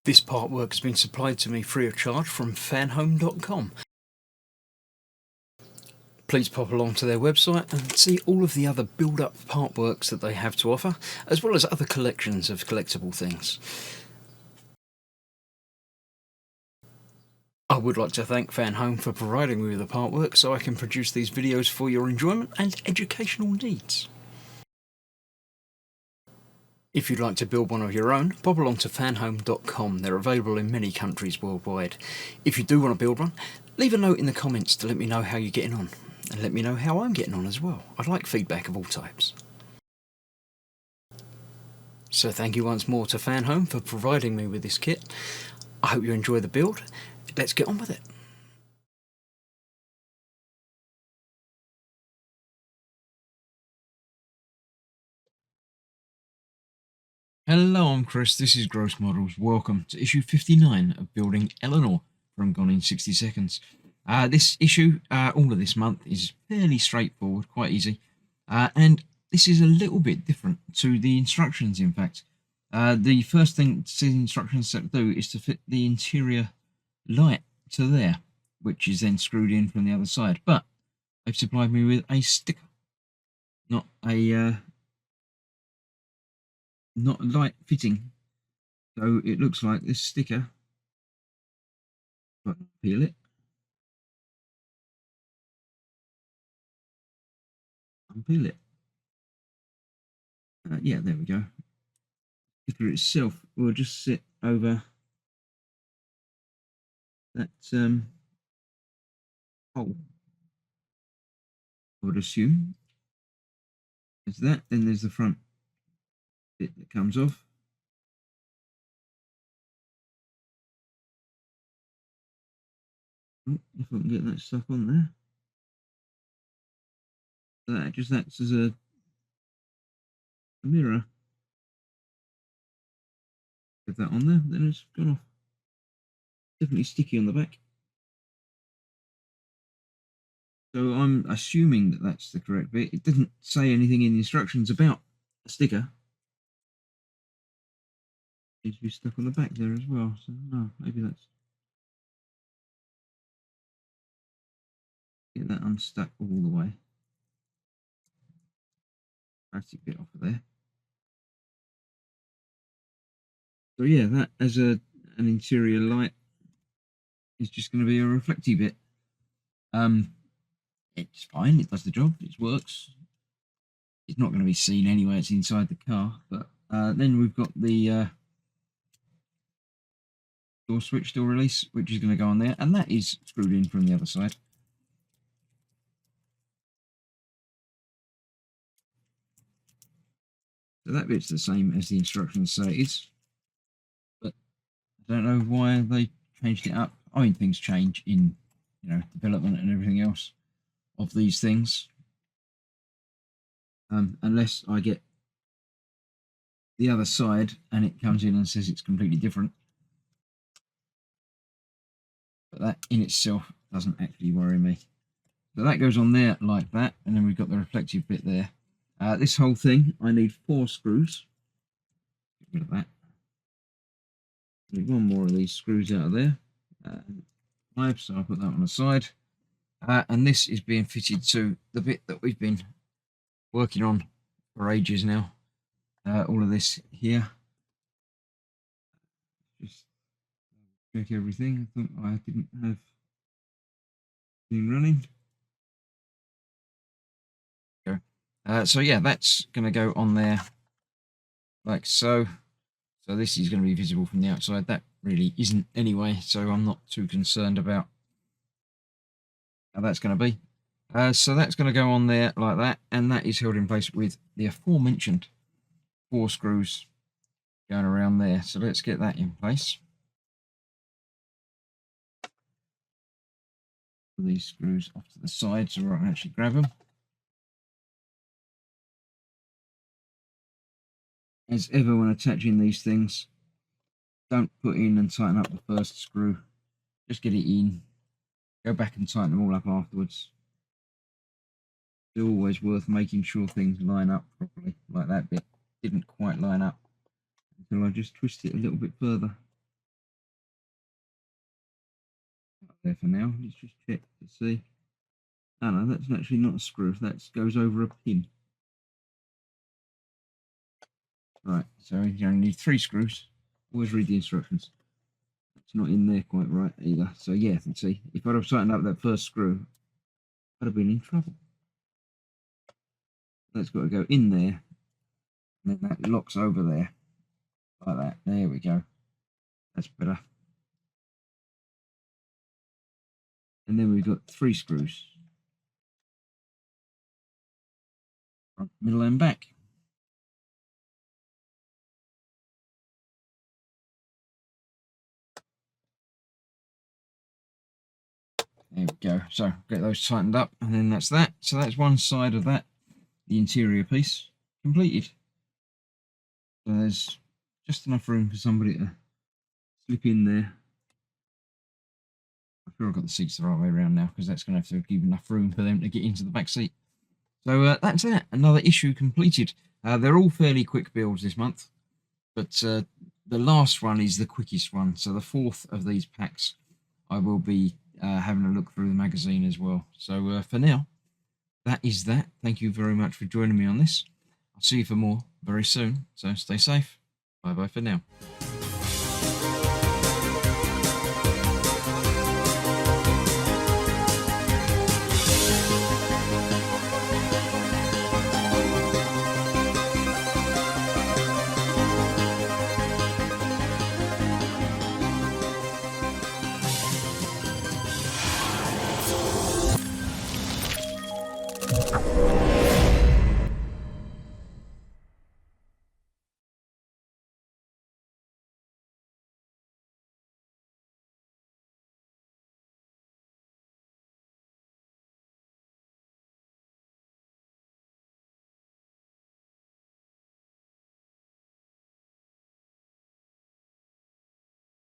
This part work has been supplied to me free of charge from Fanhome.com. Please pop along to their website and see all of the other build-up part works that they have to offer, as well as other collections of collectible things. I would like to thank Fanhome for providing me with the part work so I can produce these videos for your enjoyment and educational needs. If you'd like to build one of your own, pop along to fanhome.com. They're available in many countries worldwide. If you do want to build one, leave a note in the comments to let me know how you're getting on, and let me know how I'm getting on as well. I'd like feedback of all types. So thank you once more to Fanhome for providing me with this kit. I hope you enjoy the build. Let's get on with it. Hello, I'm Chris, this is Gross Models. Welcome to issue 59 of Building Eleanor from Gone in 60 Seconds. This issue, all of this month, is fairly straightforward, quite easy. And this is a little bit different to the instructions, in fact. The first thing the instructions set to do is to fit the interior light to there, which is then screwed in from the other side. But they've supplied me with a sticker, not a light fitting. So it looks like this sticker, if I can peel it, unpeel it. Yeah, there we go. The sticker itself will just sit over that hole, I would assume. There's that, then there's the front bit that comes off. Oh, if I can get that stuck on there. So that just acts as a mirror. Get that on there, then it's gone off. Definitely sticky on the back. So I'm assuming that that's the correct bit. It doesn't say anything in the instructions about a sticker. Needs to be stuck on the back there as well. So no, maybe that's. Get that unstuck all the way. Plastic bit off of there. So yeah, that as an interior light is just going to be a reflecty bit. It's fine. It does the job. It works. It's not going to be seen anyway. It's inside the car. But then we've got the door switch, door release, which is going to go on there, and that is screwed in from the other side. So that bit's the same as the instructions say it is, but I don't know why they changed it up. I mean, things change in, development and everything else of these things. Unless I get the other side and it comes in and says it's completely different. But that in itself doesn't actually worry me. So that goes on there like that, and then we've got the reflective bit there. This whole thing, I need 4 screws. Get rid of that. Need 1 more of these screws out of there. So I'll put that on the side. And this is being fitted to the bit that we've been working on for ages now. All of this here. Just check everything. I thought I didn't have anything running. So yeah, that's going to go on there like so. So this is going to be visible from the outside. That really isn't anyway, so I'm not too concerned about how that's going to be. So that's going to go on there like that, and that is held in place with the aforementioned 4 screws going around there. So let's get that in place. Put these screws off to the side so I can actually grab them. As ever when attaching these things, don't put in and tighten up the first screw. Just get it in, go back and tighten them all up afterwards. It's always worth making sure things line up properly. Like that bit didn't quite line up until I just twist it a little bit further. there for now. Let's just check to see. Oh no, that's actually not a screw. That goes over a pin. Right, so you only need 3 screws. Always read the instructions. It's not in there quite right either. So yeah, you can see, if I'd have tightened up that first screw, I'd have been in trouble. That's got to go in there, and then that locks over there, like that. There we go. That's better. And then we've got 3 screws. Front, middle and back. There we go. So get those tightened up, and then that's that. So that's one side of that, the interior piece, completed. So there's just enough room for somebody to slip in there. I'm sure I've got the seats the right way around now, because that's going to have to give enough room for them to get into the back seat. So that's that. Another issue completed. They're all fairly quick builds this month, but the last one is the quickest one. So the 4th of these packs, I will be having a look through the magazine as well. So for now, that is that. Thank you very much for joining me on this. I'll see you for more very soon. So stay safe. Bye bye for now.